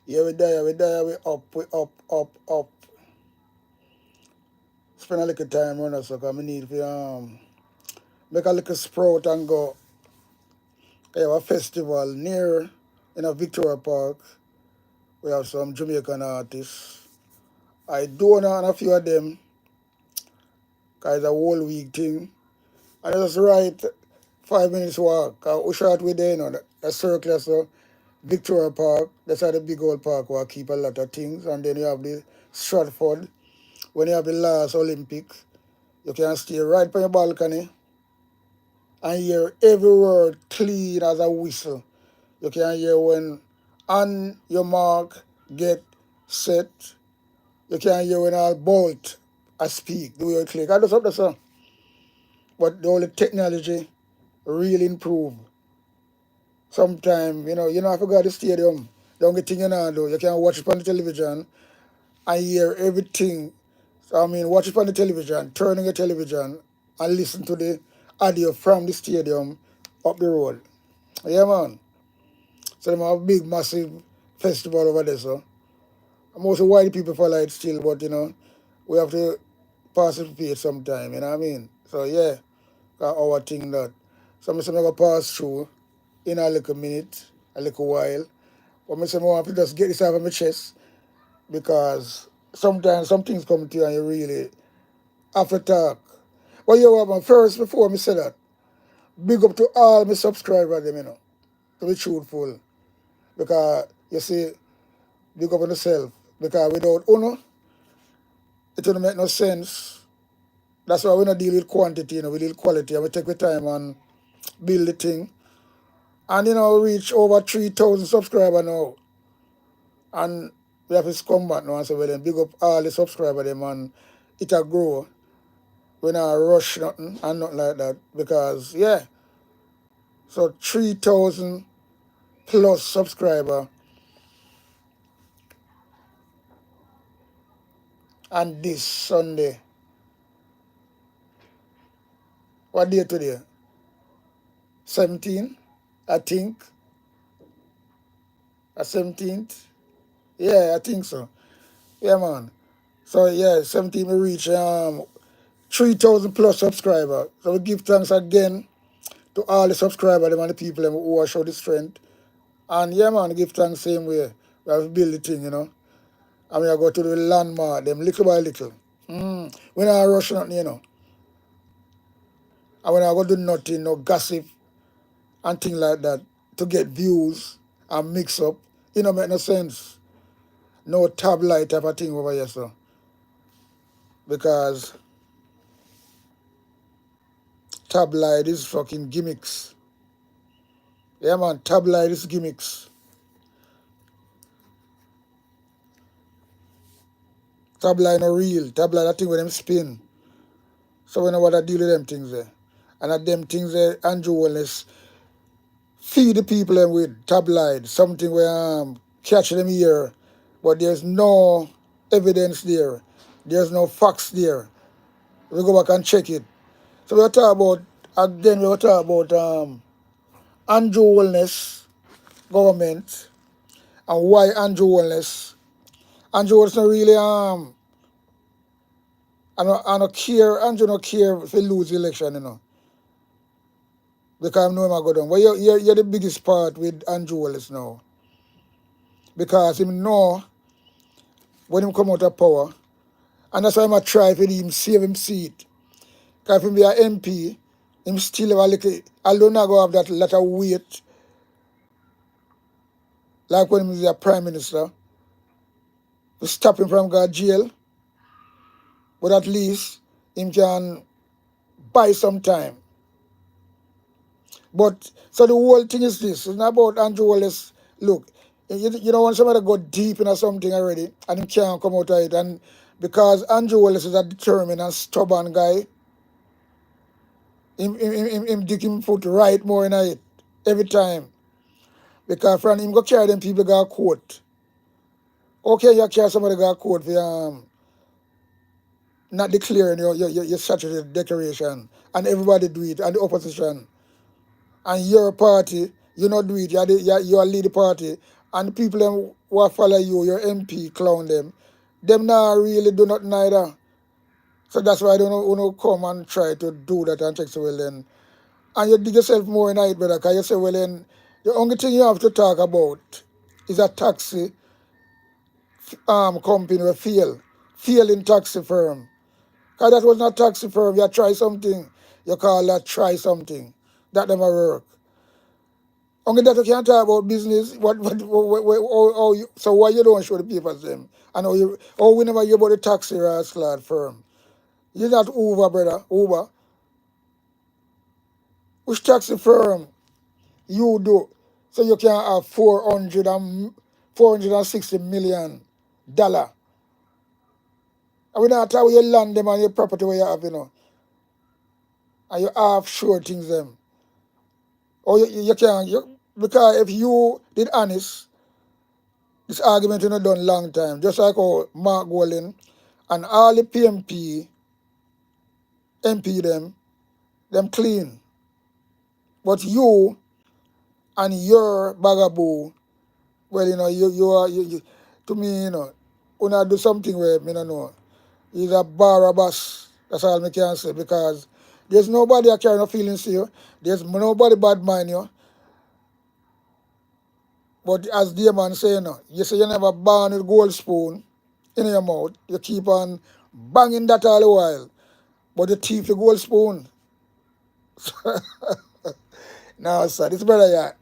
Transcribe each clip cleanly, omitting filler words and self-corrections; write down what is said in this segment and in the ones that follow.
Yeah, we up. Spend a little time on us, so I need to make a little sprout and go. We have a festival near in a Victoria Park. We have some Jamaican artists. I do know a few of them, because it's a whole week thing. And it's right 5 minutes walk. We shot with there, the circle, so Victoria Park, that's at the big old park where I keep a lot of things. And then you have the Stratford. When you have the last Olympics, you can stay right on your balcony and hear every word clean as a whistle. You can hear when on your mark, get set. You can hear when I bolt, I speak, the way you click. I just up the song. But the only technology really improve. Sometimes, I forgot the stadium. The only thing you know do, you can watch it on the television and hear everything. So I mean, watch it on the television, turn on your television and listen to the audio from the stadium up the road. Yeah, man. So they have a big, massive festival over there, so. Most white people follow it still, but, we have to participate sometime, you know what I mean? So, yeah, that's our thing that. So, I'm going to pass through in a little minute, a little while. But I want to just get this out of my chest because sometimes some things come to you and you really have to talk. But you know what, first, before I say that, big up to all my subscribers, them, to be truthful. Because, you see, big up on yourself. Because without Uno, it wouldn't make no sense. That's why we don't deal with quantity, we deal with quality. And we take the time and build the thing. And, we reach over 3,000 subscribers now. And we have to come back now and say, well, then big up all the subscribers, them, and it'll grow. We not rush nothing and nothing like that. Because, yeah, so 3,000 plus subscriber. And this Sunday, what day today? 17, I think. 17th? Yeah, I think so. Yeah, man. So, yeah, 17 we reach 3,000 plus subscribers. So we give thanks again to all the subscribers and the people who are show the strength. And yeah, man, give thanks same way. We have to build the thing, And we are going to the landmark, them little by little. We not rush nothing, And we not going to do nothing, no gossip and things like that to get views and mix up. It don't make no sense. No tabloid type of thing over here, so. Because tabloid is fucking gimmicks. Yeah, man, tabloid is gimmicks. Tabloid no real. Tabloid that thing with them spin. So we know what I deal with them things there. And at them things there, Andrew Wallace feed the people them with tabloid, something where catch them here, but there's no evidence there. There's no facts there. We go back and check it. So we talk about, again, we talk about Andrew Wellness government and why Andrew Wellness. Andrew Wellness not really I don't care, Andrew don't care if he lose the election, Because I know him I go down. But you're the biggest part with Andrew Wallace now. Because him know when him come out of power, and that's why I'm try for him save him seat. Because if him be an MP, him still have a little, although not go have that lot of weight, like when he was a prime minister, to stop him from going to jail, but at least him can buy some time. But, so the whole thing is this, it's not about Andrew Wallace. Look, you don't want somebody to go deep into something already, and he can't come out of it, and because Andrew Wallace is a determined and stubborn guy, him dig him foot right more in it every time. Because from him go carry them people got court. Okay, you carry somebody got court for not declaring your statutory declaration, and everybody do it, and the opposition. And your party, you not do it, you are lead the party, And the people them who follow you, your MP, clown them now really do not neither. So that's why I don't come and try to do that and check so well then. And you dig yourself more in it, brother, because you say, well then, the only thing you have to talk about is a taxi company will fail in taxi firm. Because that was not taxi firm. You try something, you call that try something. That never work. Only that you can't talk about business. So why you don't show the papers them? And we never hear about the taxi rascal firm. You're not Uber, brother. Uber. Which taxi firm you do? So you can have 460 million dollar. And we not talk about your land them and your property where you have, and you offshore things them. Or you can because if you did honest, this argument you know done long time. Just like how Mark Golden and all the PMP, MP them clean. But you and your bagaboo, well, you to me, when I do something where me no know, he's a Barabbas. That's all I can say because there's nobody I carry no feelings to you. There's nobody bad mind you. But as the man say, you say you never born with gold spoon in your mouth. You keep on banging that all the while. But you thief the gold spoon. No, sir, this brother, yeah.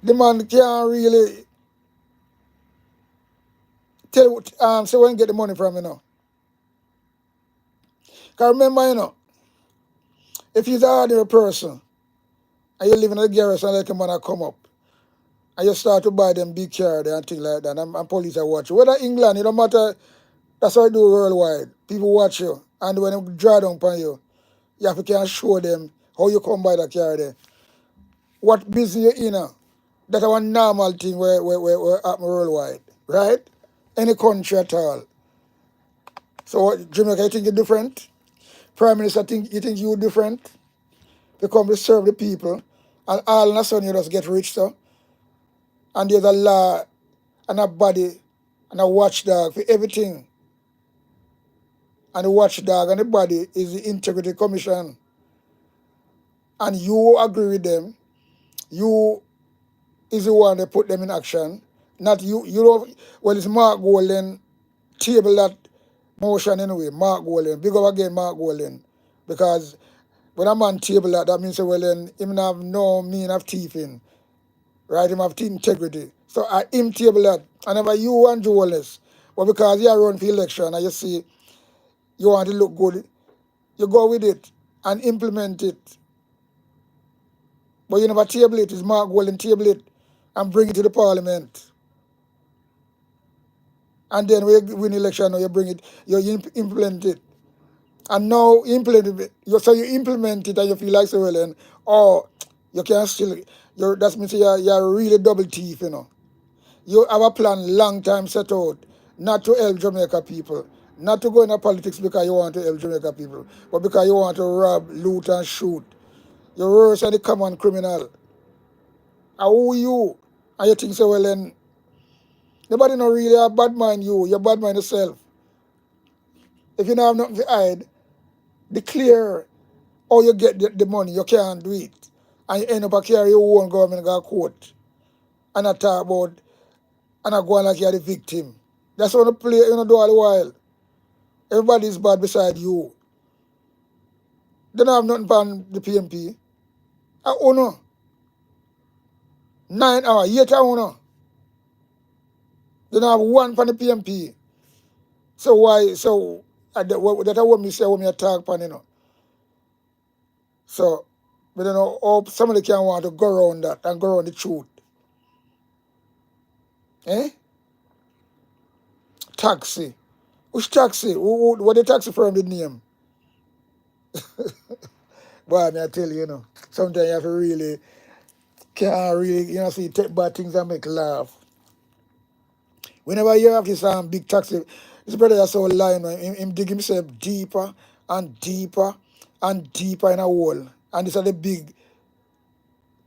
The man can't really tell say where he get the money from, Because remember, if he's an ordinary person and you live in a garage and like a man come up and you start to buy them big car there and things like that and police are watching. Whether England, it don't matter, that's how I do worldwide. People watch you and when they draw down upon you, you have to can show them how you come by that car there. What business you in. That's one normal thing where happen worldwide, right? Any country at all. So what, Jamaica, you think you're different? Prime Minister, you think you're different? You come to serve the people, and all of a sudden you just get rich, so. And there's a law and a body and a watchdog for everything. And the watchdog and the body is the Integrity Commission. And you agree with them. You is the one that put them in action. Not you. You don't. Well, it's Mark Golden table that motion anyway. Mark Golden. Big up again, Mark Golden. Because when a man table that, that means, well, then him have no mean of thieving. Right? Him have integrity. So I him table that. And never you and Joel's. But because you are run for election and you see you want to look good, you go with it and implement it. But you never table it. It's Mark Golden table it and bring it to the parliament. And then when you win election, you bring it, you implement it. And now implement it. So you implement it and you feel like so well, and you can still, that means you're really double thief, You have a plan long time set out, not to help Jamaica people, not to go into politics because you want to help Jamaica people, but because you want to rob, loot, and shoot. You're worse than the common criminal. And who you? And you think so well, then nobody not really a bad mind you. You're bad mind yourself. If you don't have nothing to hide, declare how you get the money. You can't do it. And you end up carry your own government go court. And I talk about, and I go on like you're the victim. That's what you play, do all the while. Everybody's bad beside you. They don't have nothing from the PMP. I own no. 9 hours, 8 hours no. They don't have one from the PMP. So why, that's what me say when me talk upon, So, but somebody can want to go around that and go around the truth. Eh? Taxi. Which taxi? What the taxi firm did name? Boy, I tell you, sometimes you have to really, can't really, see, take bad things and make laugh. Whenever you have this big taxi, this brother is so lying, him dig himself deeper and deeper and deeper in a hole. And this is the big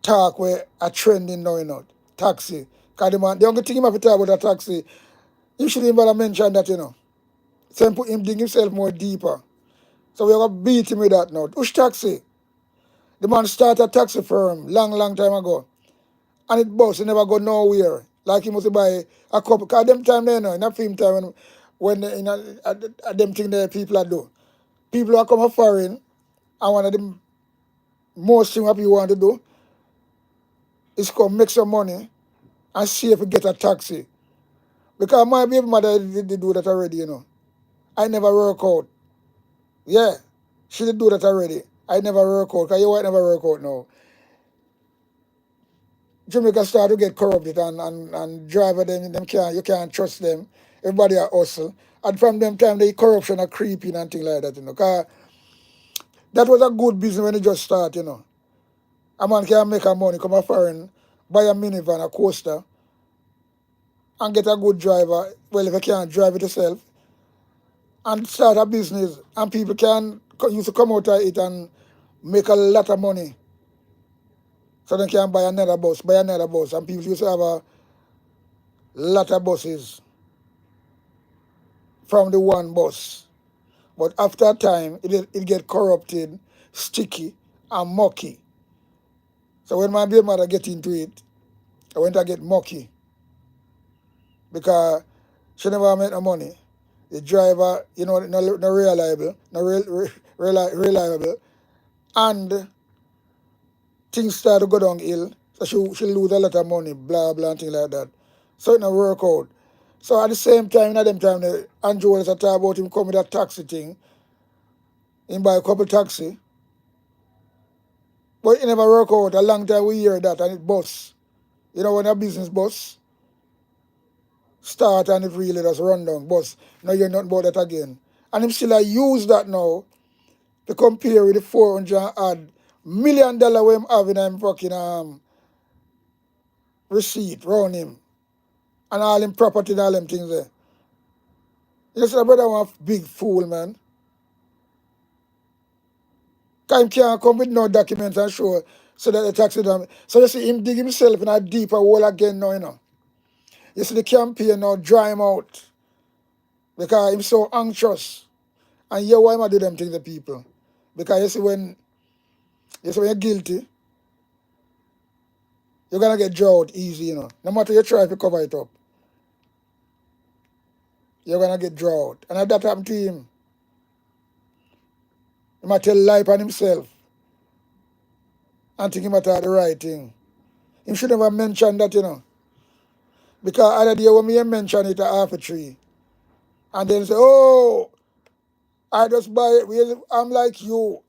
talk where a trending now, taxi. Because the only thing him have to talk about a taxi, you shouldn't even mention that, you know. So him put him dig himself more deeper. So we're going to beat him with that now. Which taxi? The man started a taxi firm long time ago. And it bust, he never go nowhere. Like he must buy a couple. Because them time there, you know, in a film time when you know, them thing there people are do. People are come foreign, and one of the most thing what people want to do is come make some money and see if we get a taxi. Because my baby mother did do that already, you know. I never work out. Yeah, she did do that already. I never work out. Because you white never work out now. Jamaica start to get corrupted and driver them can't, you can't trust them. Everybody are hustle. And from them time the corruption are creeping and things like that, you know. Cause that was a good business when it just start, you know. A man can make a money, come a foreign, buy a minivan, a coaster, and get a good driver. Well, if you can't drive it yourself, and start a business, and people can used to come out of it and make a lot of money. So they can buy another bus, and people used to have a lot of buses from the one bus. But after time, it get corrupted, sticky, and mucky. So when my baby mother get into it, I went to get mucky because she never made no money. The driver, you know, no reliable, reliable, and things start to go downhill. So she lose a lot of money, blah blah, and things like that. So it no work out. So at the same time, at them time, Andrew was talk about him come with a taxi thing. He buy a couple taxi. But it never work out. A long time we hear that and it bust. You know when a business bust, start and it really just run down. Bust. Now you're not about that again. And him still use that now to compare with the 400 odd $1 million we him have in him fucking receipt round him. And all him property and all them things there. You see, brother one big fool, man. Because him can't come with no documents and show so that the taxi done. So you see him dig himself in a deeper hole again now, you know. You see the campaign now dry him out. Because he's so anxious. And yeah, why am I do them things to people? Because you see when you're guilty, you're gonna get drought easy, you know. No matter you try to cover it up, you're gonna get drought. And that happened to him. He might tell lie on himself and think he might have the right thing. He should never mention that, you know. Because other day when me mention it at half a tree, and then say, oh, I just buy it. I'm like you.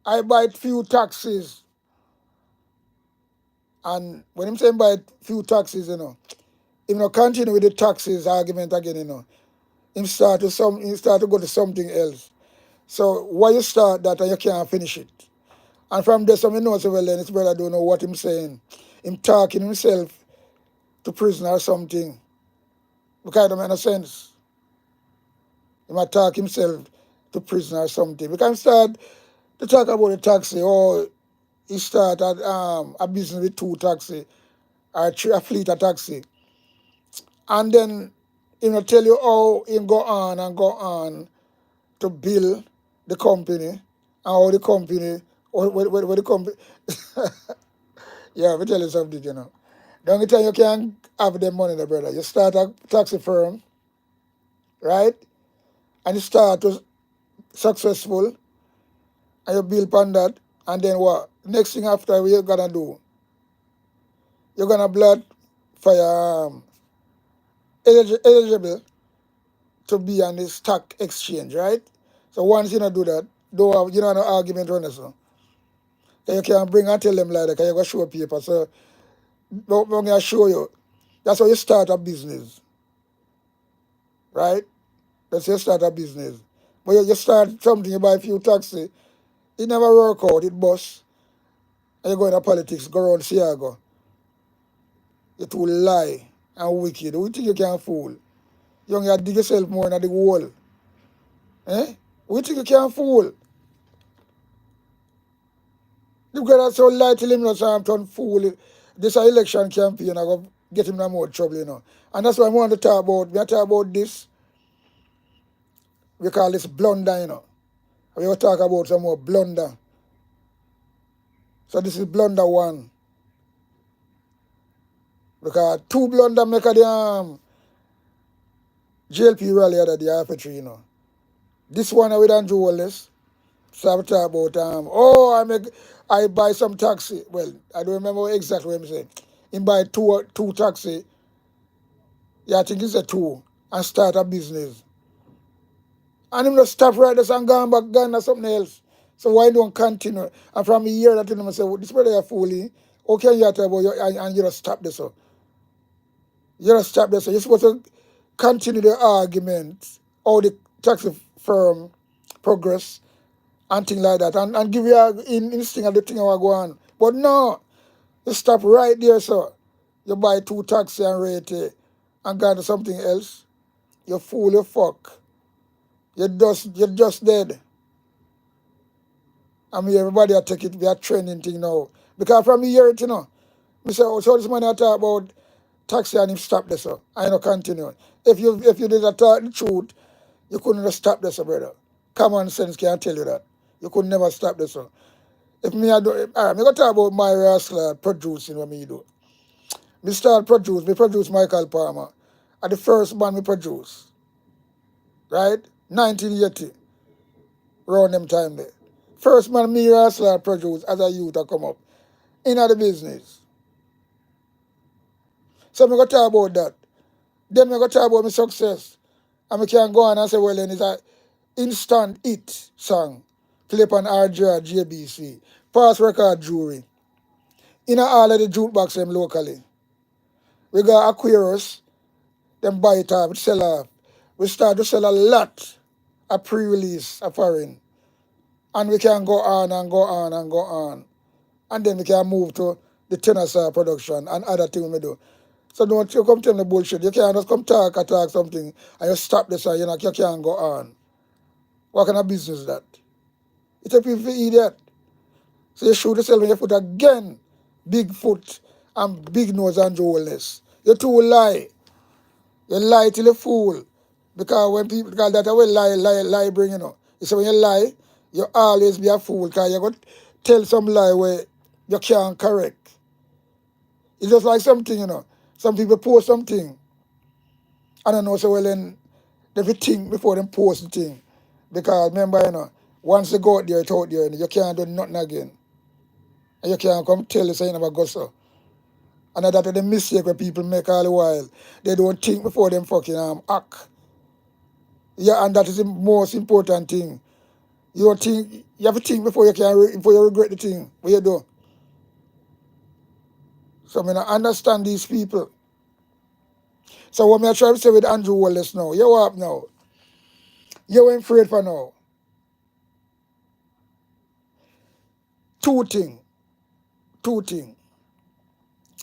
I buy few taxis. And when him saying buy few taxis, you know, him not continue with the taxis argument again, you know. Him start to go to something else. So why you start that and you can't finish it? And from there, some know so well then his brother don't know what him saying. Him talking himself to prison or something. Because it don't make no sense. He might talk himself to prison or something. Because him start to talk about the taxi or he start at a business with two taxi or a fleet of taxi. And then he will tell you how he go on and go on to build the company and how the company, what the company, yeah, let me tell you something, you know. The only time you can have the money, the brother, you start a taxi firm, right? And you start to successful and you build upon that, and then what? Next thing after what you're gonna do, you're gonna blood for your eligible to be on the stock exchange, right? So once you don't do that, you don't have no argument on this. So you can bring and tell them like that, because you got show paper. So I'm gonna show you. That's how you start a business, right? That's how you start a business. But you start something, you buy a few taxi, it never work out, it bust. And you go into politics, go around Siago. You too lie and wicked. Who you think you can fool? You only dig yourself more in the hole. Eh? Who you think you can fool? You got so lie till him not say I'm turn fool. this election campaign, I go get him in more trouble, you know. And that's why I want to talk about. We talk about this. We call this blunder, you know. We will talk about some more blunder. So this is blunder one. Because two blunder make a the JLP rally other day after three, you know. This one with Andrew Wallace. So I talk about I buy some taxi. Well, I don't remember exactly what I'm saying. He buy two taxi. Yeah, I think it's a two and start a business. And him just stop right there and gone back gone or something else. So why don't continue? And from a year that him say, well, this brother is fooling. How can you talk about you and you just stop this? So you just stop this. So you're supposed to continue the argument, how the taxi firm progress and things like that, and give you an instinct of the thing I go on. But no, you stop right there, sir. You buy two taxi and rate it and go to something else. You fool, you fuck. You're just dead. I mean, everybody are take it, we are trending thing now. Because from here, you know, I say, oh, so this man I talk about taxi and him stop this, sir. I know continue. If you did a talk the truth, you couldn't have stopped this, brother. Common sense can tell you that. You could never stop this, sir. If me I do, all right, me go talk about my wrestler producing what me do. Me produce Michael Palmer. And the first band me produce, right? 1980, around them time there. First man me wrestler produce as a youth I come up. In the business. So me go talk about that. Then me go talk about my success. And me can go on and say, well, then it's a instant hit song. Play on RJ JBC. Pass record jury. In all of the jukebox them locally. We got Aquarius, them buy it up, sell off. We start to sell a lot of pre-release of foreign. And we can go on and go on and go on. And then we can move to the tenor production and other things we do. So don't you come tell me bullshit. You can't just come talk something and you stop this and you can't go on. What kind of business is that? It's a people idiot. So you shoot yourself in your foot again. Big foot and big nose and jowless. You two lie. You lie till you fool. Because that's the way lie bring, you know. You say when you lie, you always be a fool because you got to tell some lie where you can't correct. It's just like something, you know. Some people post something. I don't know, so well then they think before them post the thing. Because remember, you know, once you go out there, it's out there, and you can't do nothing again. And you can't come tell you saying about go so. And that's the mistake where people make all the while. They don't think before them fucking act. Yeah, and that is the most important thing. You don't think, you have to think before before you regret the thing. What you do? So I mean, I understand these people. So what I try to say with Andrew Wallace now, you up now. You ain't afraid for now. Two things.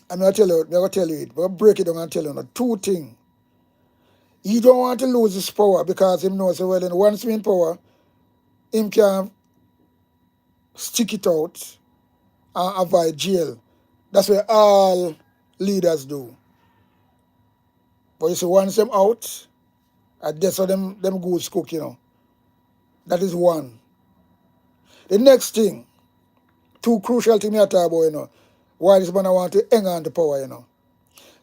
I'm going to tell you it, but I'll break it down and tell you now. Two things. He don't want to lose his power because he knows so well, then once he's in power, him can stick it out and avoid jail. That's what all leaders do. But you see, once them out, that's how them goods cook, you know. That is one. The next thing, two crucial things I talk about, you know, why this man want to hang on to power, you know.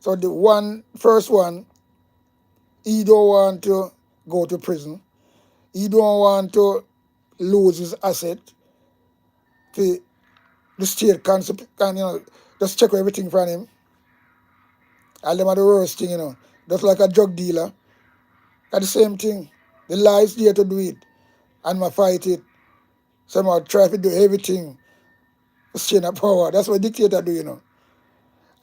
So the first one, he don't want to go to prison. He don't want to lose his asset. The state can you know, just check everything from him. All them are the worst thing, you know. Just like a drug dealer. That's the same thing. The law is there to do it. And I fight it. Somehow try to do everything to stay in power. That's what dictator do, you know.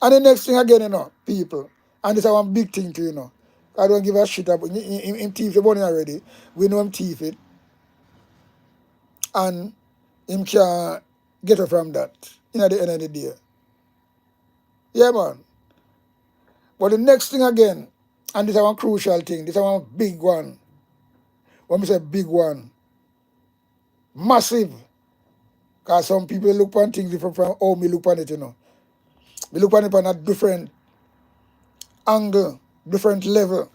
And the next thing again, you know, people. And this is one big thing too, you know. I don't give a shit about him thief the money already. We know him thief it. And him can get her from that. At the end of the day. Yeah, man. But the next thing again, and this is one crucial thing, this is one big one. When we say big one, massive. Because some people look on things different from how me look on it, you know. We look at it on a different angle, different level.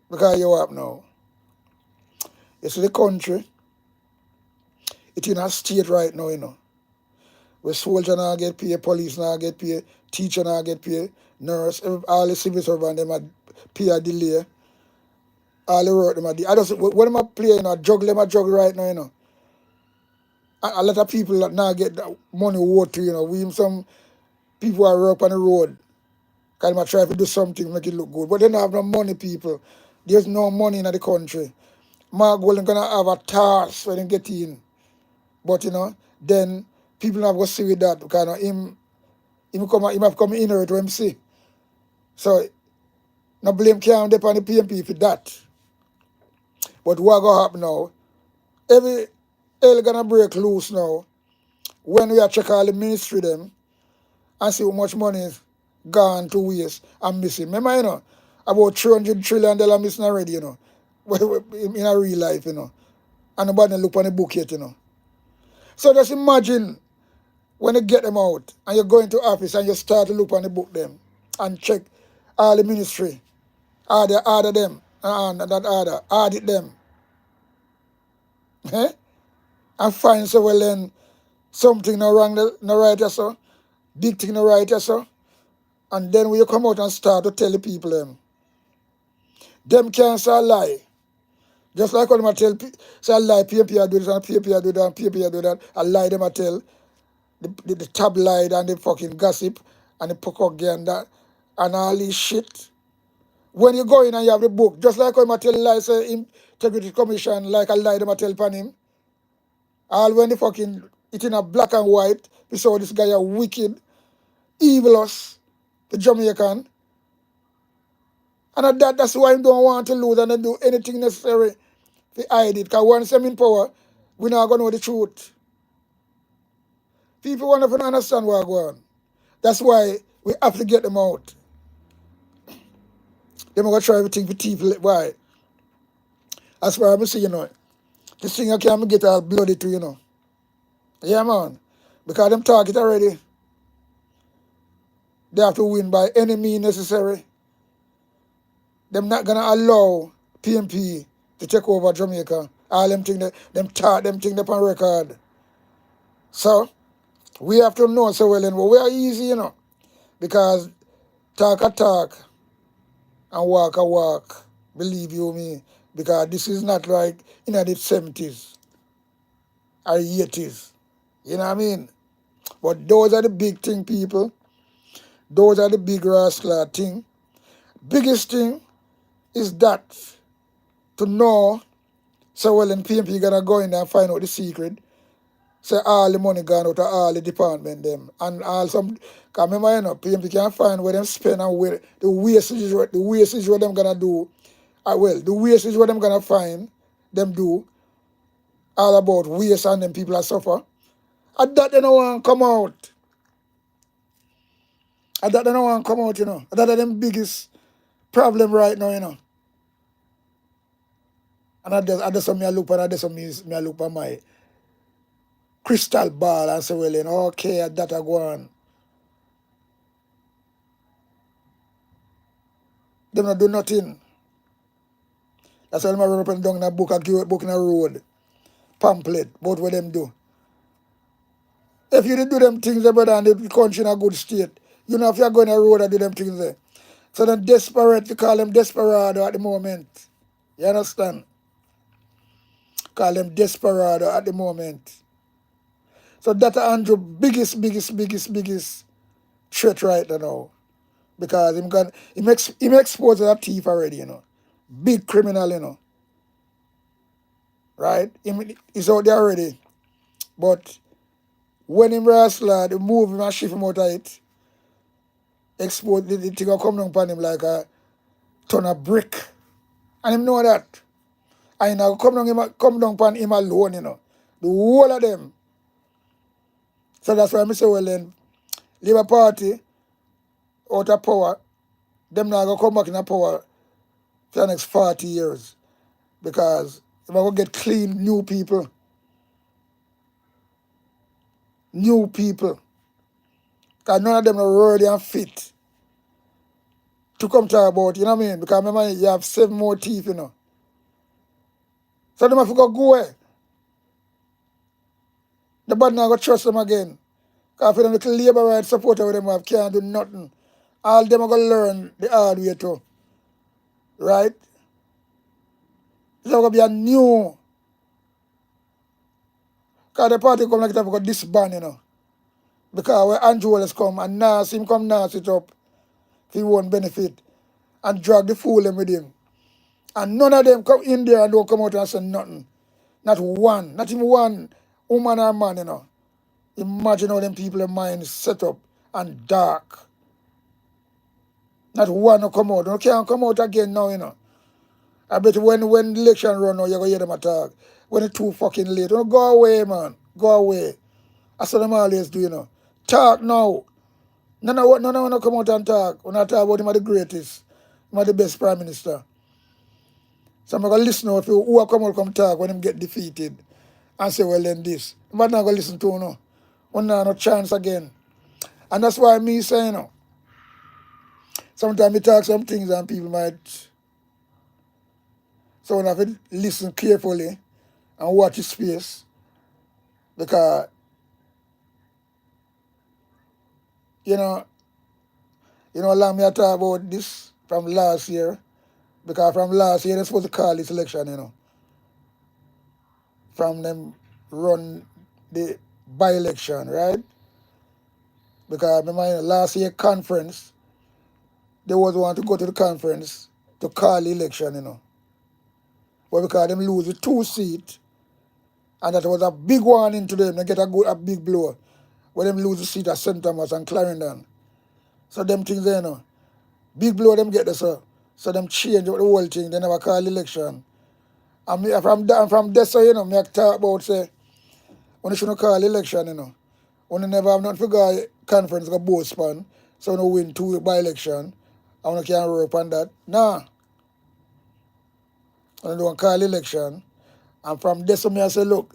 Because you up now. You see the country, it's in a state right now, you know. Where soldier now get paid, police now get paid, teacher now get paid, nurse, all the civil servants them a pay a delay. All the work them a do. I just when them a play, you know, juggle them a juggle right now, you know. A lot of people that now get that money owed to, you know. We some people are work on the road. Because they try to do something make it look good. But they don't have no money, people. There's no money in the country. Mark Golden gonna have a task when they get in. But you know, then people not going to see with that because you know, him have come in to him see. So no blame can depend on the PMP for that. But what gonna happen now? Every hell gonna break loose now when we are check all the ministry them and see how much money is gone to waste and missing. Remember, you know, about $300 trillion missing already, you know. In a real life, you know. And nobody look on the book yet, you know. So just imagine when you get them out and you go into office and you start to look on the book them and check all the ministry, order them, and that order, audit them. Eh? And find so well then something no wrong, no right or so, big thing no right or so. And then when you come out and start to tell the people them can't say a lie. Just like when I tell say a lie, PMP do this and PMP do that and PMP do that, a lie them I tell. The tabloid and the fucking gossip and the propaganda and all this shit. When you go in and you have the book, just like when I tell lie, say Integrity Commission, like I lie them I tell upon him. All when the fucking, it in a black and white, we saw this guy a wicked, evilous, the Jamaican. And that's why I don't want to lose and they do anything necessary to hide it. Because once I'm in power, we're not going to know the truth. People want to understand what's going on. That's why we have to get them out. They're going to try everything for people. Why? That's why I'm saying, you know, this thing I can't get all bloody to, you know. Yeah, man. Because them target already. They have to win by any means necessary. They're not going to allow PMP to take over Jamaica. All them things, them thing up on record. So, we have to know so well, and we are easy, you know. Because talk a talk and walk a walk. Believe you me. Because this is not like in the 70s or 80s. You know what I mean? But those are the big thing, people. Those are the big rascal thing. Biggest thing is that to know so well and PMP gonna go in there and find out the secret. Say all the money gone out of all the department them. And all some cause remember you know PMP can find where them spend and where the wastage what them gonna do. The wastage what them gonna find them do all about waste and them people are suffer. And that they don't want to come out. And that they don't want to come out, you know. That are them biggest problem right now, you know. And I just me I look and I just me I look at my crystal ball and say, well, you know, okay, that I go on. Them not do nothing. That's why I run up and down in a book, I give a book in a road, pamphlet, about what them do. If you did do them things, brother, and the country in a good state, you know, if you're going a road and do them things there. So then desperate, we call them desperado at the moment. You understand? Call them desperado at the moment. So that's Andrew biggest threat right now. Because he exposed a thief already, you know. Big criminal, you know. Right? He's out there already. But when him wrestler, they move him and shift him out of it, expose the thing will come down upon him like a ton of brick. And him know that. And now come down upon him alone, you know. The whole of them. So that's why I say, well then, Labour Party out of power, them now going to come back in the power for the next 40 years. Because they're going to get clean new people. New people. Because none of them are worthy and fit to come talk about, you know what I mean? Because remember, you have 7 more teeth, you know. So them have to go away. The bad now go trust them again. Because for them little labor rights supporter with them have can't do nothing. All them are going to learn the hard way too. Right? It's going to be a new. Because the party come like it have got disband, you know. Because when Andrew Wallace come and Nas, him come Nas it up, he won't benefit. And drag the fool them with him. And none of them come in there and don't come out and say nothing. Not one. Not even one woman or man, you know. Imagine how them people in mind set up and dark. Not one will come out. They can't come out again now, you know. I bet when the election run now, you're going to hear them attack. When it's too fucking late. Don't go away, man. Go away. That's what them always do, you know. Talk now. None of them come out and talk. When I talk about him are the greatest. Him are the best prime minister. So I'm going to listen out for who will come out come talk when him get defeated. And say, well, then this. But not going to listen to, you know. When no chance again. And that's why me say, you know. Sometimes we talk some things and people might. So we have to listen carefully and watch his space. Because, allow me to talk about this from last year. Because from last year, they're supposed to call this election, you know. From them run the by-election, right? Because remember, last year conference, they was want to go to the conference to call the election, you know. But because them lose the 2 seats, and that was a big warning to them, they get a big blow. When them lose the seat at St. Thomas and Clarendon. So them things there, you know. Big blow them get there, so. So them change up the whole thing, they never call election. And me, from there, so, you know, me talk about, say, when you shouldn't call election, you know. When you never have nothing for go conference, go both span, so you win 2 by-election, and you can't work on that. Nah. When you don't call election, and from there, so me I say, look,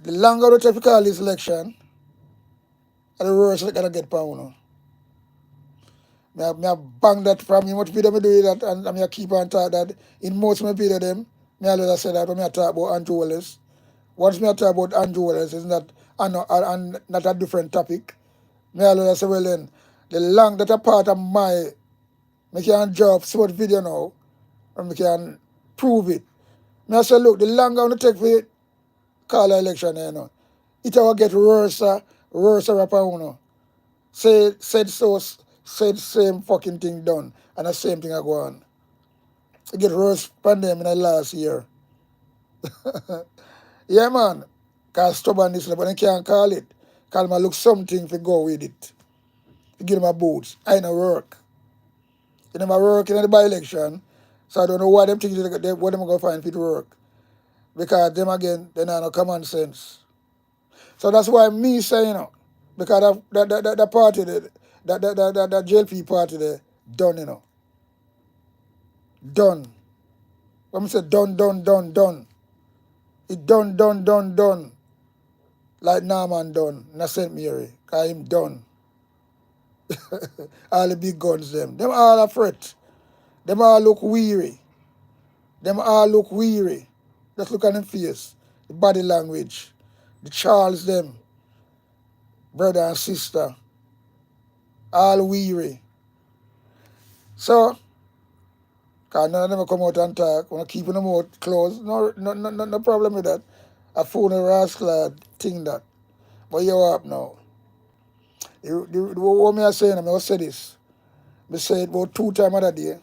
the longer you take to call this election, the worse you're going to get pound, you know. Me I bang that from you. Much people me do that, and I keep on talk that in most of my people them, me always say that when I talk about Andrew Wallace. Once me I talk about Andrew Wallace, is not and not a different topic. Me always say, well then, the long that a part of me can drop sport video now, and me can prove it. Me I say, look, the longer I take for it, call an election, you know, it will get worse upon you know. Said same fucking thing done, and the same thing I go on. It get worse from them in the last year. Yeah, man. Because stubbornness, but they can't call it. Because I look something to go with it. To give them a boots. I no work. They never work in the by-election, so I don't know why them think what them going to find for to work. Because them again, they have no common sense. So that's why me say, you know, because the party, the JLP party there, done, you know. Done. When I say done. It done. Like Norman done in St. Mary. Because him done. All the big guns them. Them all afraid. Them all look weary. Just look at them face. The body language. The Charles them. Brother and sister. All weary. So, because none of them come out and talk. When I keep them out closed. No problem with that. A phone a rascal thing that. But you up now. What me I saying, I will say this. I say it about 2 times a day.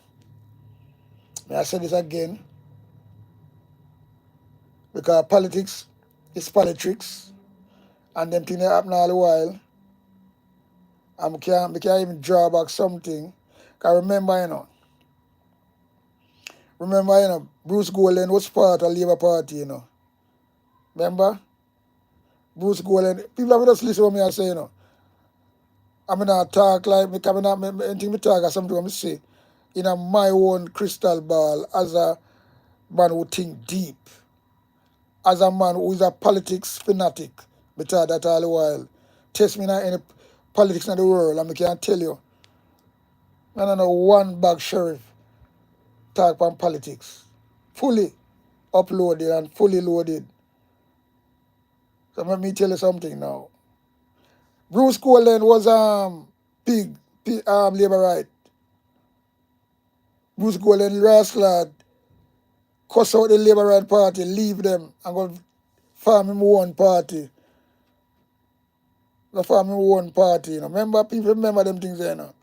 I say this again. Because politics is politics. And them things that happen all the while. And we can't even draw back something. Because remember, Bruce Gorgan was part of Labour Party, you know. Remember? Bruce Gorgan, people have just listen to me and say, I'm not talk like me, anything me talk or something I say in my own crystal ball as a man who think deep, as a man who is a politics fanatic. Me talk that all the while. Test me in any politics in the world, and I can tell you, I don't know one bag sheriff talk about politics. Fully uploaded and fully loaded. So let me tell you something now. Bruce Gorgan was big labor right. Bruce Gorgan last lad cuss out the Labour Right Party, leave them and go form him one party. Go form him one party, you know. Remember, people remember them things there, you know.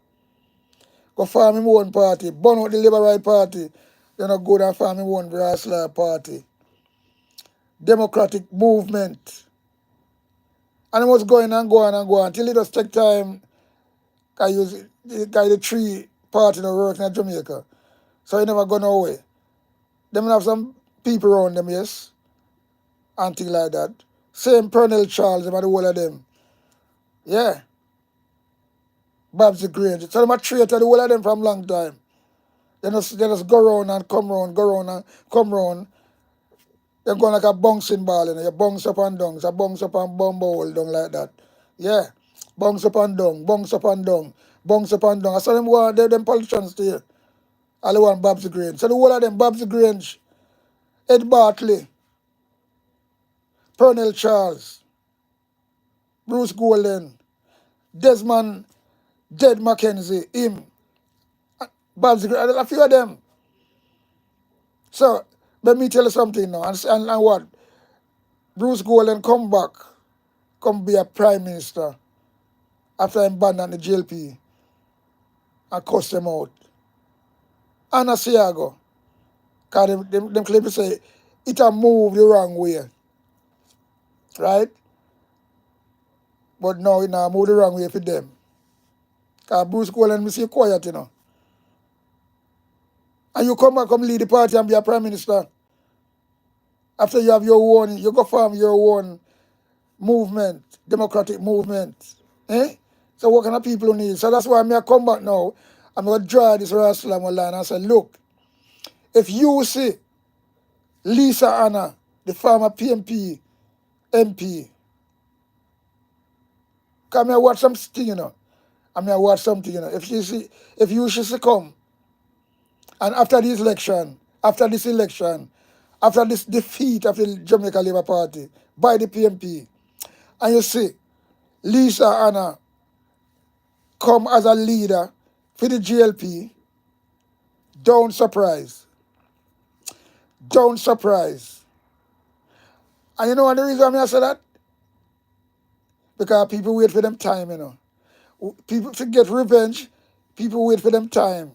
Go form him one party, burn out the Labour Right Party, then go and form him one grassland party. Democratic movement. And it was going and going and going until it just take time. I use the three party that work in Jamaica. So he never go nowhere. Them have some people around them, yes. And things like that. Same Pernell Charles, them are the whole of them. Yeah. Babs the Grange. So them are traitor the whole of them from long time. They just go around and come round, go around and come round. They're going like a bouncing ball, you know. You bounce up and down. So bounce up and bumble down like that. Yeah. Bounce up and down, bounce up and down, bounce up and down. I saw them go them politicians there. All the one Babs the Grange. So the whole of them, Babs the Grange, Ed Bartley, Pernell Charles, Bruce Gorgan, Desmond Dead Mackenzie, him, Babs the Grange, a few of them. So let me tell you something now. And what? Bruce Gorgan come be a prime minister after him abandoned the JLP and cuss them out. Anna Siago, because them claim to say it a move the wrong way. Right? But now it now move the wrong way for them. Because Bruce Gorgan, me see quiet, you know. And you come back, come lead the party and be a prime minister. After you have your own, you go form your own movement, democratic movement. Eh? So what kind of people you need? So that's why I come back now. I'm going to draw this Raslam line and say, look, if you see Lisa Anna, the former PMP, MP, come here watch something, you know. I mean, I watch something, you know. If you should succumb, and after this election, after this defeat of the Jamaica Labour Party by the PMP, and you see Lisa Anna come as a leader for the GLP, don't surprise. Don't surprise. And you know what the reason I say that? Because people wait for them time, you know. People to get revenge, people wait for them time.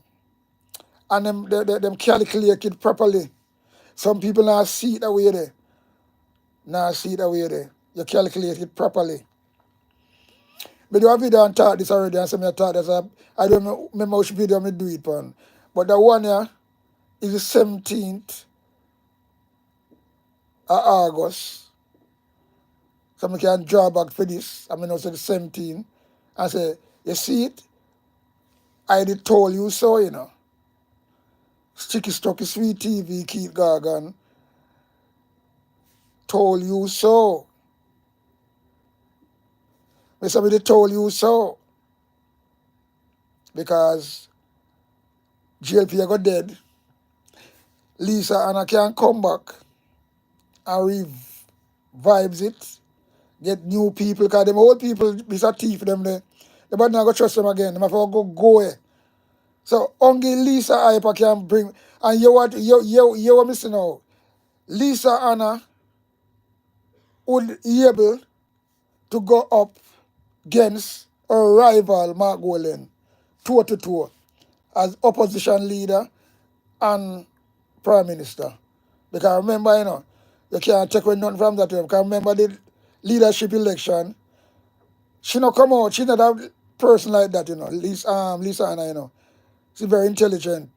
And them calculate it properly. Some people now see it that way there. Now see it that way there. You calculate it properly. But do a video and taught this already, and some I taught this. I don't remember which video I do it on. But the one here is the 17th of August. So I can draw back for this. I mean also the 17th. And say, you see it? I did told you so, you know. Stucky Sweet TV, Keith Gorgan, told you so. Somebody told you so. Because GLP got dead. Lisa Anna can come back and revives it. Get new people, because them old people is a thief them there. They might not go trust them again. They might have to go away. So only Lisa Hyper can bring, and you what missing now. Lisa Anna would be able to go up against her rival Mark Gorgan, toe to toe, as opposition leader and prime minister. Because remember, you know, you can't take away nothing from that. Because remember the leadership election, she not come out, she not a person like that, you know. Lisa Anna, you know. She's very intelligent.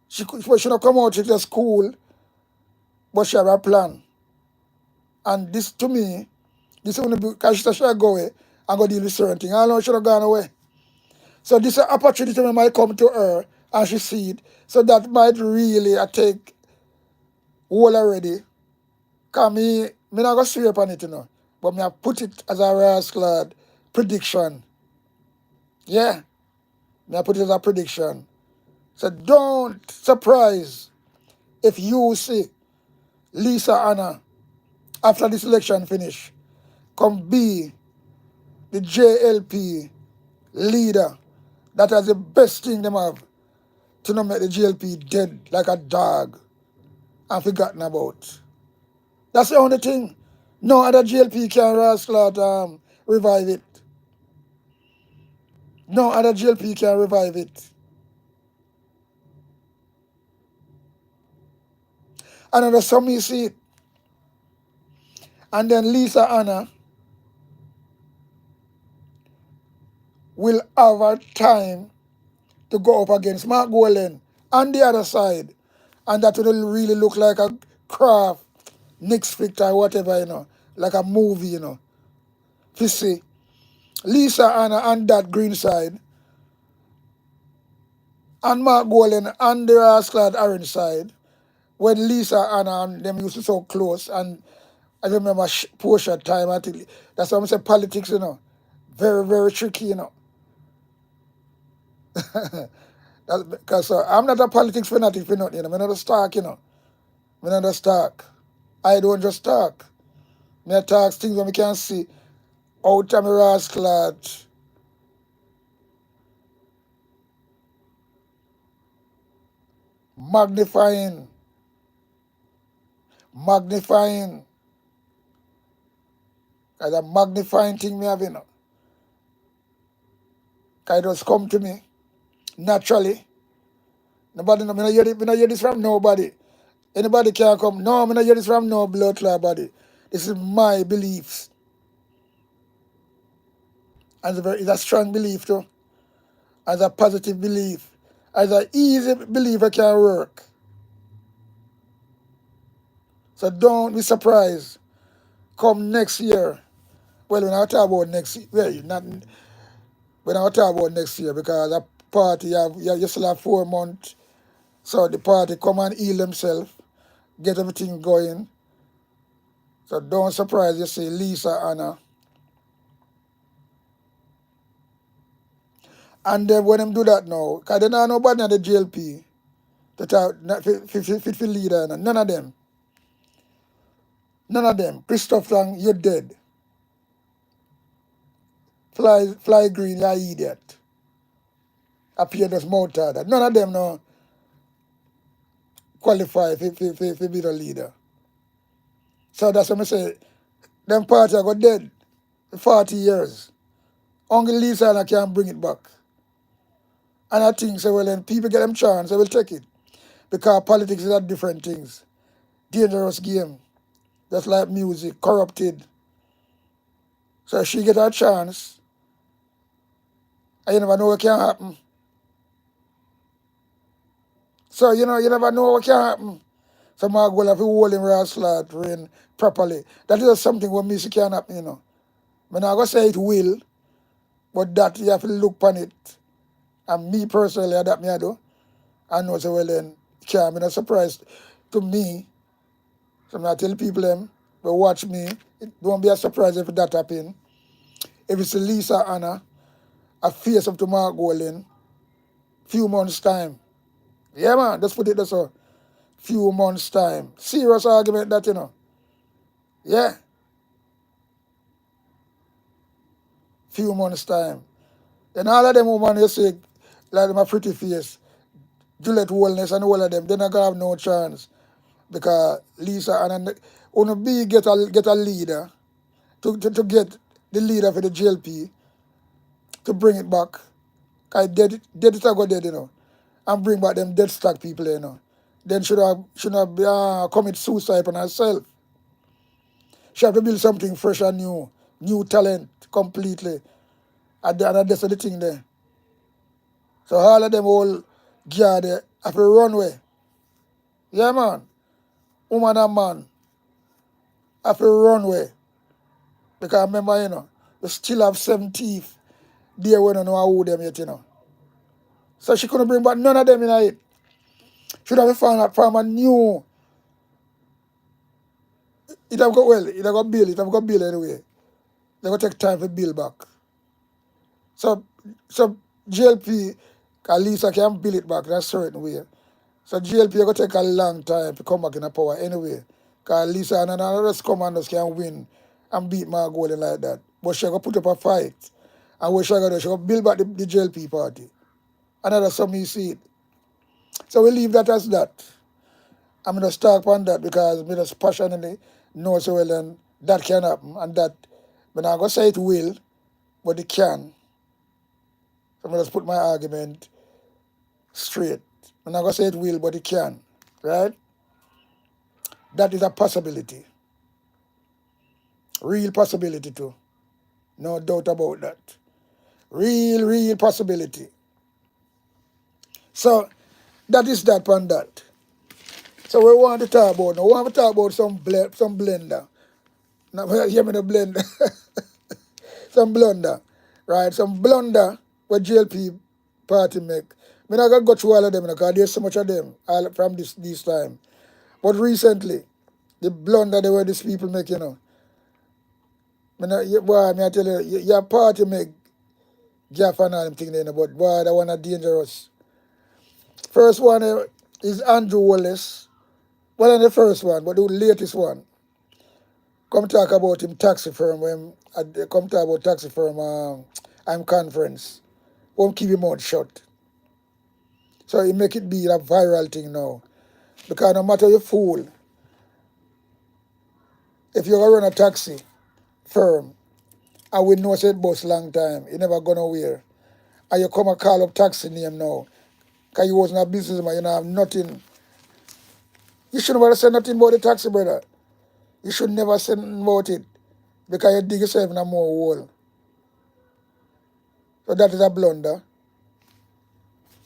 She not come out, she's just cool, but she have a plan. And this, to me, this is going to be, because she should go away and go deal with certain things. I know she should have gone away. So this is an opportunity that might come to her and she see it. So that might really take all already. Because me not going to swear upon it, you know. But me I put it as a rascal prediction. Yeah, I put it as a prediction. So don't surprise if you see Lisa Anna after this election finish come be the JLP leader that has the best thing them have to not make the JLP dead like a dog and forgotten about. That's the only thing. No other JLP can revive it. No other JLP can revive it. Another some you see it. And then Lisa Anna will have a time to go up against Mark Golan on the other side. And that will really look like a craft, Netflix or whatever, like a movie, You see, Lisa Anna on that green side, and Mark Golan on the rascal orange side, when Lisa Anna and them used to so close, and I remember Portia time, I think that's why I say politics, very, very tricky, That's because I'm not a politics fanatic for nothing, I'm not a stark, I'm not a stark. I don't just talk. Me talk things that we can see out of my rascal, magnifying, magnifying. Because a magnifying thing me have, Because it just come to me naturally. Nobody, me not hear this from nobody. Anybody can come. No, me not hear this from no blood clot body. This is my beliefs. And it's a strong belief too. As a positive belief. As an easy belief I can work. So don't be surprised. Come next year. Well, when I talk about next year, well, not when I talk about next year, because a party you still have 4 months. So the party come and heal themselves, get everything going. So don't surprise you see Lisa Anna. And then when them do that now, because they don't know nobody in the JLP that are not fit for leader. None of them. None of them. Christoph Lang, you're dead. Fly Green, you're idiot. Appear as mouthard. None of them no qualify for be the leader. So that's what I say. Them party are got dead for 40 years. Only Lisa Anna can bring it back. And I think so well, when people get them chance, they will take it. Because politics is a different things. Dangerous game. Just like music, corrupted. So if she get her chance, and you never know what can happen. So you never know what can happen. So my goal have to hold him slot rain properly. That is something what me see can happen, I'm not gonna say it will, but that you have to look upon it. And me personally, that me I do. I know so well then it can't be no surprise to me. So I tell people them, but watch me, it won't be a surprise if that happen. If it's Lisa Anna, a face up to Mark Golan, few months time. Yeah man, just put it this way. Few months time. Serious argument that, Yeah. Few months time. Then all of them women you see, like my pretty face, Juliet Wellness and all of them, they're not gonna have no chance. Because Lisa and wanna be get a leader to get the leader for the JLP to bring it back. Cause dead it go dead, and bring back them dead stock people, Then should have commit suicide on herself. She have to build something fresh and new talent completely. And that's the thing there. So all of them all gear there have a runway. Yeah man. Woman and man have a runway. Because remember, you still have 7 teeth there when you know who them yet, So she couldn't bring back none of them in it. Should have found out from a new. It have got well, it have got bill anyway. They go take time for bill back. So So GLP, at least I can build it back in a certain way. So GLP going to take a long time to come back in a power anyway. Because at least another commanders can win and beat my goal like that. But she going to put up a fight. And what she going to do, she going to build back the GLP party. Another some you see it. So we leave that as that. I'm going to start on that because I'm just passionately know so well and that can happen. And that, I'm not going to say it will, but it can. So I'm going to just put my argument straight. I'm not going to say it will, but it can. Right? That is a possibility. Real possibility too. No doubt about that. Real possibility. So that is that on that. So we want to talk about now. We want to talk about some blender. Now hear me the blender. Some blunder. Right? Some blunder what GLP party make. I'm not gonna go through all of them because there's so much of them all from this time. But recently, the blunder they were these people make, you know. Boy, I tell you, your party make Gaff and all them thing there, but boy, that one are dangerous. First one is Andrew Wallace. Well, not the first one, but the latest one. Come talk about him taxi firm when come talk about taxi firm I'm conference. Won't keep him out shut. So he make it be a viral thing now. Because no matter you fool, if you're gonna run a taxi firm and we know said bus long time, you never go nowhere. And you come and call up taxi name now. Because you wasn't a businessman, you don't have nothing. You should never say nothing about the taxi, brother. You should never say nothing about it. Because you dig yourself in a more hole. So that is a blunder.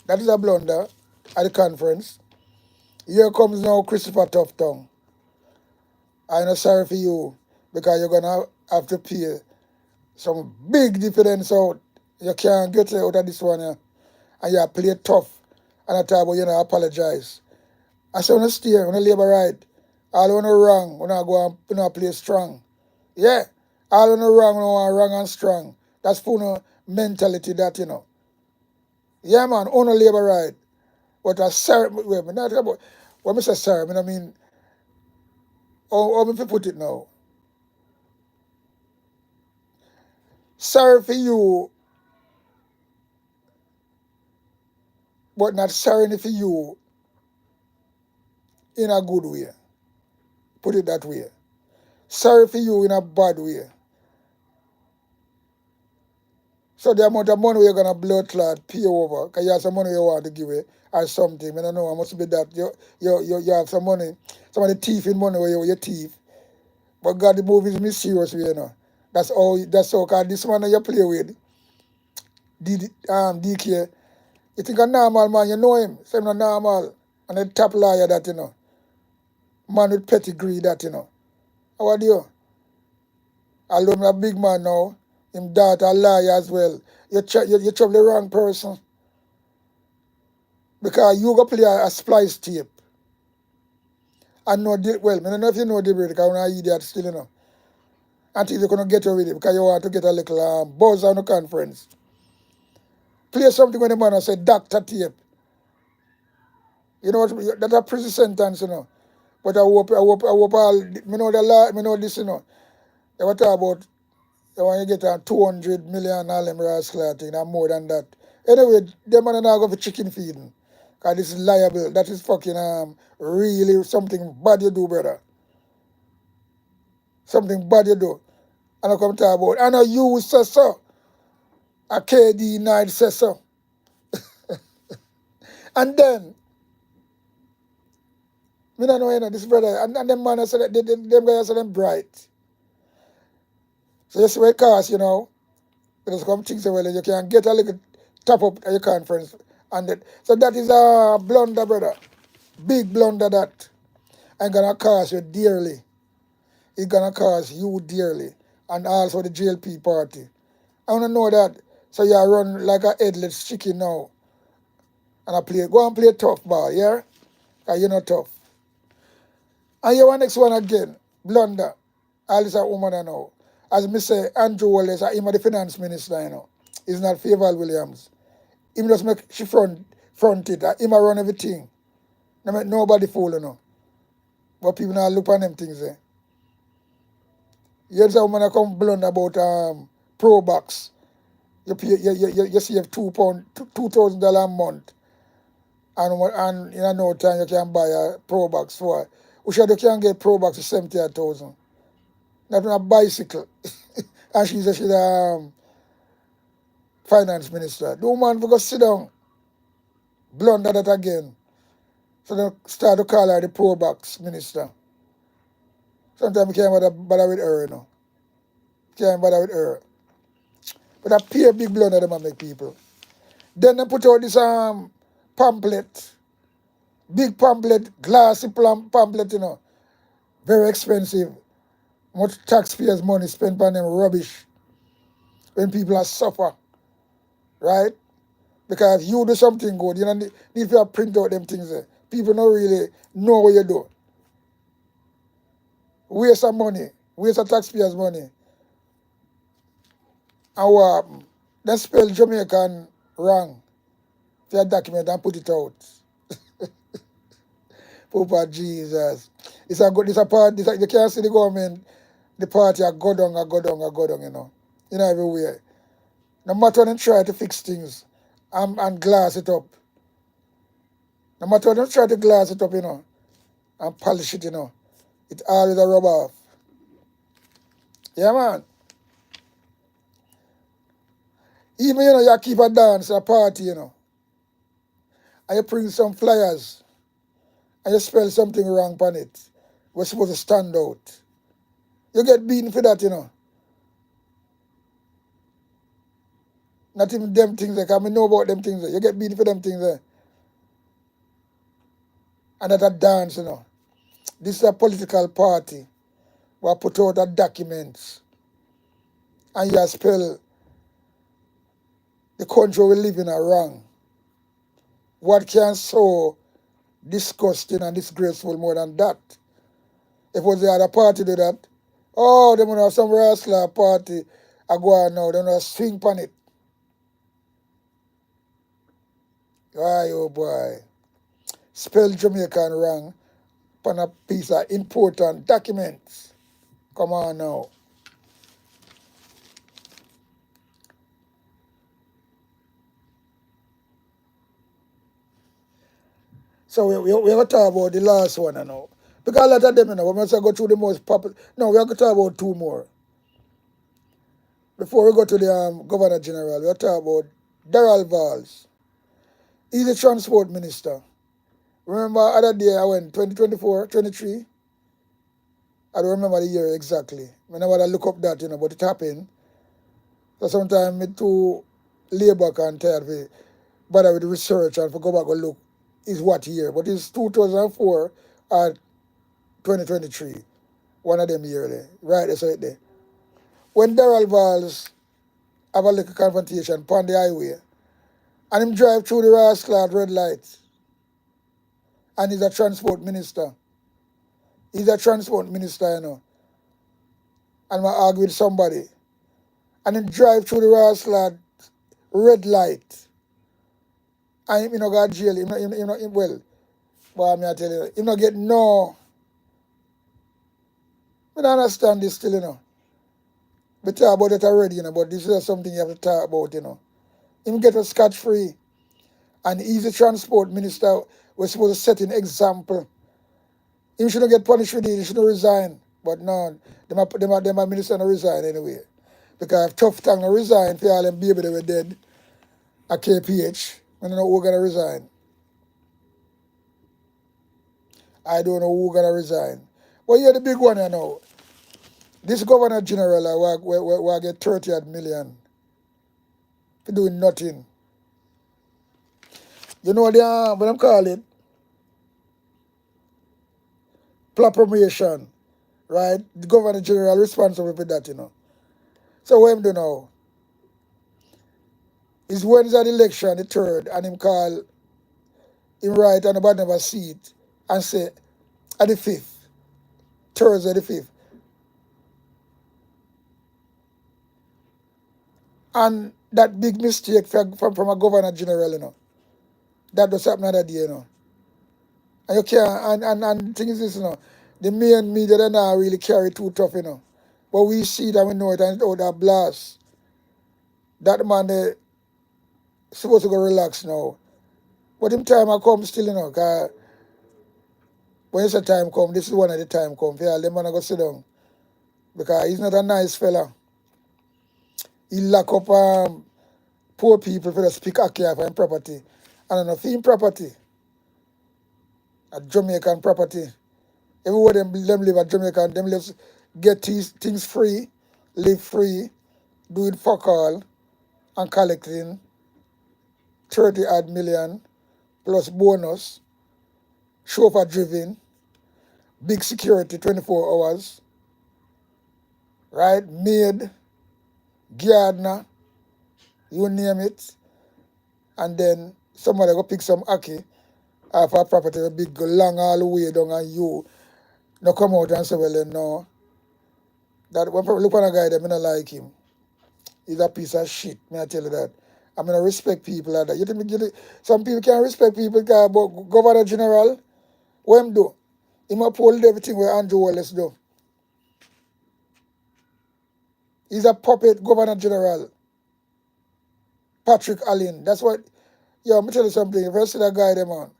That is a blunder at the conference. Here comes now Christopher Tufton. I'm not sorry for you because you're going to have to pay some big difference out. You can't get out of this one. And you play tough. And I talk about you know apologize. I say, when I stay, when I labor right, all when I wrong, when I go and play strong. Yeah, all when I wrong, when I want wrong and strong. That's for no mentality that, you know. Yeah, man, only labor right. But I sorry, wait, me not about, when I say sorry, I mean, how me put it now? Sorry for you, but not sorry for you in a good way. Put it that way. Sorry for you in a bad way. So the amount of money you're going to blood clot, pay over, because you have some money you want to give away or something. I don't know, it must be that. You have some money, some of the thief in money where you thief. But God, the movie is mysterious, you know. That's all, because this man that you play with, DK, you think a normal man, you know him, say him not normal. And the top liar that, you know. Man with pedigree that, you know. How do you? Although I'm a big man now, him daughter a liar as well. You trouble the wrong person. Because you go play a splice tape. And know well, I don't know if you know the word, because I'm an idiot still, you know. Until you're going to get away with it, because you want to get a little buzz on the conference. Play something when the man say doctor tape. You know what? That's a prison sentence, you know. But I hope all, me know the law, me know this, you know. They were talking about, when you get a 200 million all them rascal thing, and more than that. Anyway, them man are not going for chicken feeding. Because this is liable. That is fucking really something bad you do, brother. Something bad you do. And I come talk about, I know you say so. A KD Knight says so. And then, me don't know, you know, this brother, and them man, them guys say them bright. So you see what it costs, you know. There's some things well, you can get a little top up at your conference. So that is a blunder, brother. Big blunder that. And gonna cost you dearly. It's gonna cost you dearly. And also the GLP party. I wanna know that. So you run like a headless chicken now. And go and play tough ball, yeah? Because you're not tough. And you want next one again. Blunder. All is a woman I know. As me say, Andrew Wallace, I'm the finance minister, you know. It's not Favour Williams. Him just make she front it. Him a run everything. No make nobody fool, you know. But people now look on them things there. You hear some man come blunt about pro box. You pay you save £2 $2,000 a month. And in no time you can buy a pro box for it. We should you can get pro box for 78,000. Not on a bicycle. And she's a finance minister. The woman will go sit down, blunder that again. So they start to call her the pro box minister. Sometimes we can't bother with her, you know. Can't bother with her. But I pay a big blunder them and make people. Then they put out this pamphlet. Big pamphlet, glassy pamphlet, you know. Very expensive. Much taxpayers' money spent on them rubbish when people are suffer. Right? Because if you do something good, you don't need to print out them things there. People don't really know what you do. Waste of money. Waste of taxpayers' money. And what happened? They spell Jamaican wrong. For a document and put it out. Papa Jesus. It's a part, you can't see the government, the party are go down, you know. You know, everywhere. No matter when they try to fix things and glass it up. No matter when they try to glass it up, you know, and polish it, you know, it always a rub off. Yeah, man. Even, you know, you keep a dance, a party, you know, and you print some flyers, and you spell something wrong on it. We're supposed to stand out. You get beaten for that, you know. Not even them things there, because I know about them things there. You get beaten for them things there. And that a dance, you know. This is a political party where put out a documents and you spell the country we live in are wrong. What can so disgusting and disgraceful more than that? If it was the other party do that, oh, they want to have some wrestler party, I go on now, they want to swing on it. Aye, oh boy. Spell Jamaican wrong on a piece of important documents. Come on now. So we have to talk about the last one now. Because a lot of them, you know, we must go through the most popular. No, we have to talk about two more. Before we go to the Governor General, we have to talk about Daryl Valls. He's the transport minister. Remember other day I went 2024, 23? I don't remember the year exactly. Whenever I look up that, you know, but it happened. So sometimes me too lay back and tired of it, bother with the research and for go back and look is what year. But it's 2004 or 2023. One of them years there. Right, that's right there. When Daryl Valls have a little confrontation upon the highway and him drive through the rascal at red lights and he's a transport minister. He's a transport minister, you know. And I argue with somebody. And him drive through the rascal at red light. And him not got jail. Well, but I tell you, him not get no. I don't understand this still, you know. We talk about it already, you know, but this is something you have to talk about, you know. Him get a scotch-free. And he's the transport minister. We're supposed to set an example. He shouldn't get punished for this. He shouldn't resign. But no, them minister don't resign anyway. Because if Tough Tongue don't resign, for all them baby they were dead at KPH, I don't know who's going to resign. I don't know who's going to resign. Well, you're the big one, you know. This Governor General will get 30 odd million for doing nothing. You know what I'm call it? Proclamation, right? The Governor General responsible for that, you know. So what him do now? Is Wednesday the election, the 3rd, and him call him right on the bottom of a seat and say at the 5th, Thursday the 5th. And That big mistake from a governor general, you know. That was happening that day, you know. And you can't, and the thing is this, you know, the main media, they not really carry too tough, you know. But we see that, we know it, and it's out that blast. That man, they supposed to go relax now. But him time I come still, you know, because when it's a time come, this is one of the time come. Yeah, them man go sit down. Because he's not a nice fella. He lock up poor people for the speak hockey for him property. And enough him property, a Jamaican property. Everywhere them live at Jamaica, them live get things free, live free, do it fuck all, and collecting 30 odd million plus bonus, chauffeur driven, big security 24 hours, right? Maid, gardener, you name it. And then somebody go pick some ackee off a property, a big long all the way down, and you no come out and say, well, then no. That when people look on a guy, they may not like him. He's a piece of shit, may I tell you that. I'm going to respect people like that. You think some people can't respect people, but Governor General, what him do? He uphold everything where Andrew Wallace do. He's a puppet Governor General. Patrick Allen. That's what, yo, let me tell you something. If you see that guy, them on,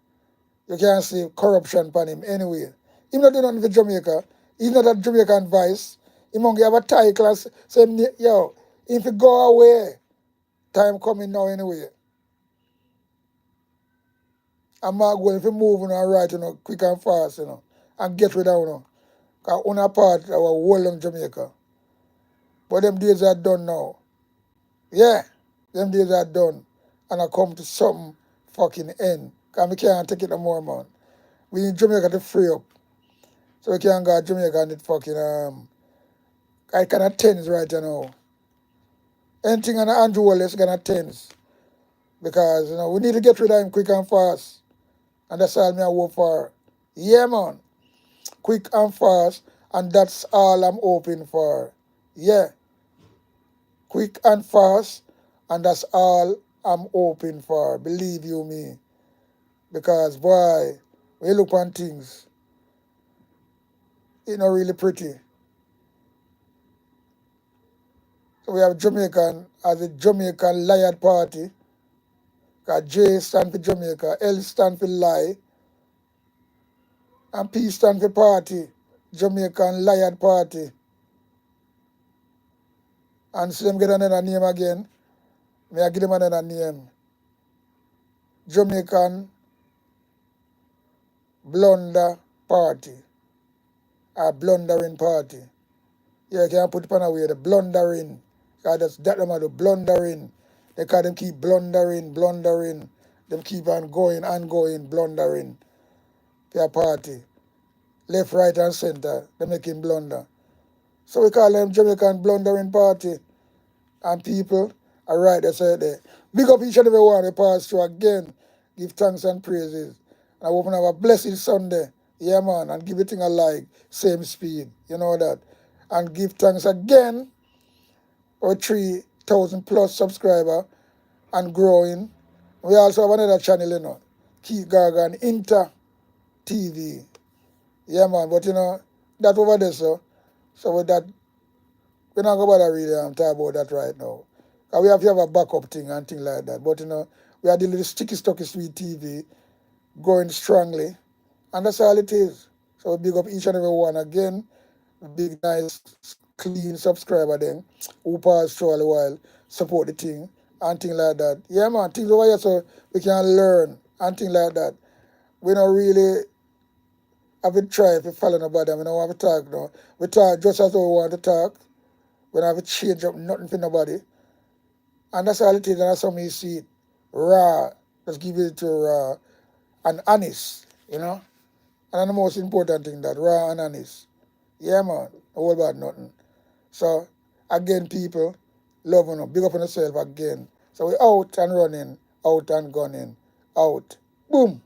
you can't see corruption upon him anyway. He not doing nothing for Jamaica. He's not a Jamaican vice. He might have a Thai class. So, yo, if you go away, time coming now anyway. I'm not going to move on and right, you know, quick and fast, you know, and get rid of, you know. Because on a part of our whole long Jamaica. But them days are done now. Yeah, them days are done. And I come to some fucking end. Because we can't take it no more, man. We need Jamaica to free up. So we can't go to Jamaica and it fucking, I kind of tense right now. Anything on Andrew Wallace gonna tense. Because, you know, we need to get rid of him quick and fast. And that's all me I work for. Yeah, man. Quick and fast. And that's all I'm hoping for. Yeah. Quick and fast. And that's all I'm hoping for. Believe you me. Because, boy, when you look on things, it's not really pretty. So we have Jamaican as a Jamaican Lion Party. Because J stand for Jamaica, L stand for lie, and P stand for party. Jamaican Lion Party. And see them get another name again. May I give them another name? Jamaican Blunder Party. Or Blundering Party. Yeah, you can put it on away, the blundering. Because that's them are the blundering. They call them keep blundering. Them keep on going, blundering. Their party. Left, right, and center. They making blunder. So we call them Jamaican Blundering Party. And people are right, they say there. Big up each and every one we pass through again. Give thanks and praises. And I hope you have a blessed Sunday. Yeah, man. And give it a like. Same speed. You know that. And give thanks again for 3,000 plus subscriber and growing. We also have another channel, you know. Keep Gorgan Inter TV. Yeah, man. But, you know, that over there, so with that, we're not going to really talk about that right now. We have to have a backup thing and things like that. But, you know, we are dealing with Stucky Sweet TV going strongly. And that's all it is. So we big up each and every one again. Big, nice, clean subscriber then who pass through all the while, support the thing and things like that. Yeah, man, things over here so we can learn and things like that. We don't really have to try if we follow nobody. We don't have to talk now. We talk just as we want to talk. We don't have to change up nothing for nobody. And that's all it is, and that's how me see it. Raw. Just give it to raw and honest, you know? And that's the most important thing, that raw and honest. Yeah, man. No whole about nothing. So, again, people, love you, big up on yourself again. So we out and running, out and gunning, out. Boom.